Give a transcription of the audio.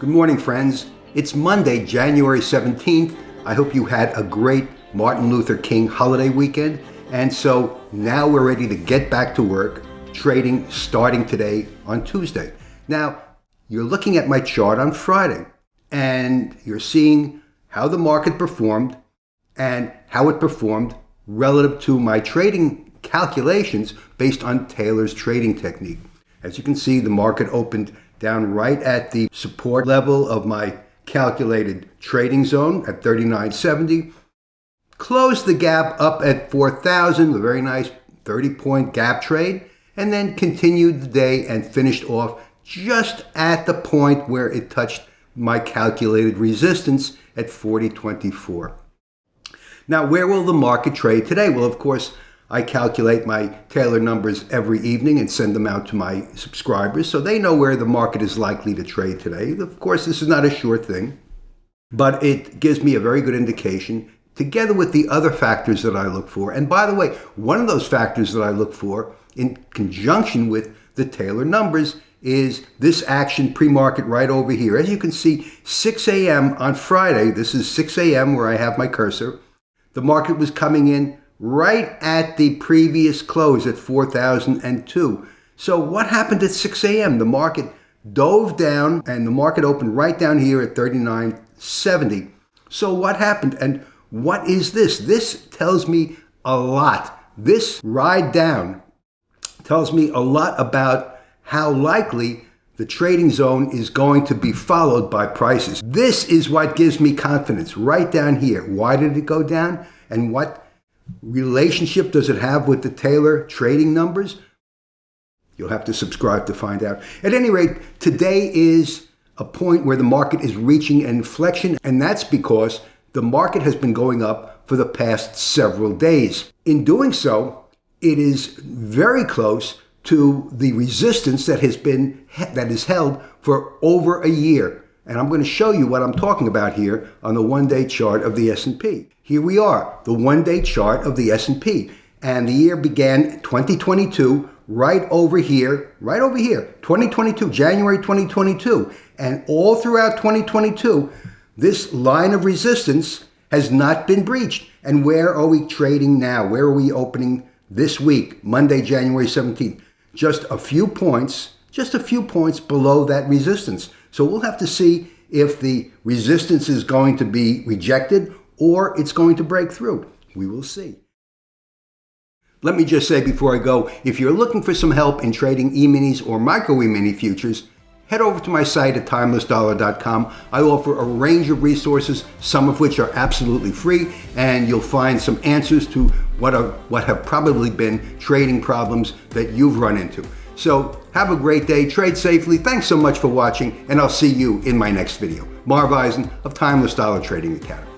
Good morning, friends. It's Monday, January 17th. I hope you had a great Martin Luther King holiday weekend. And so now we're ready to get back to work, trading starting today on Tuesday. Now, you're looking at my chart on Friday, and you're seeing how the market performed and how it performed relative to my trading calculations based on Taylor's trading technique. As you can see, the market opened down right at the support level of my calculated trading zone at 39.70. Closed the gap up at 4,000, a very nice 30-point gap trade, and then continued the day and finished off just at the point where it touched my calculated resistance at 40.24. Now, where will the market trade today? Well, of course, I calculate my Taylor numbers every evening and send them out to my subscribers so they know where the market is likely to trade today. Of course, this is not a sure thing, but it gives me a very good indication together with the other factors that I look for. And by the way, one of those factors that I look for in conjunction with the Taylor numbers is this action pre-market right over here. As you can see, 6 a.m. on Friday, this is 6 a.m. where I have my cursor, the market was coming in right at the previous close at 4,002. So what happened at 6 a.m.? The market dove down and the market opened right down here at 39.70. So what happened? And what is this? This tells me a lot. This ride down tells me a lot about how likely the trading zone is going to be followed by prices. This is what gives me confidence right down here. Why did it go down? And what relationship does it have with the Taylor trading numbers? You'll have to subscribe to find out. At any rate, today is a point where the market is reaching an inflection, and that's because the market has been going up for the past several days. In doing so, it is very close to the resistance that is held for over a year. And I'm going to show you what I'm talking about here on the one-day chart of the S&P. Here we are, the one-day chart of the S&P. And the year began 2022 right over here, 2022, January 2022. And all throughout 2022, this line of resistance has not been breached. And where are we trading now? Where are we opening this week, Monday, January 17th? Just a few points below that resistance. So we'll have to see if the resistance is going to be rejected or it's going to break through. We will see. Let me just say before I go, if you're looking for some help in trading eminis or micro e-mini futures, head over to my site at timelessdollar.com. I offer a range of resources, some of which are absolutely free, and you'll find some answers to what have probably been trading problems that you've run into. So have a great day, trade safely. Thanks so much for watching, and I'll see you in my next video. Marv Eisen of Timeless Dollar Trading Academy.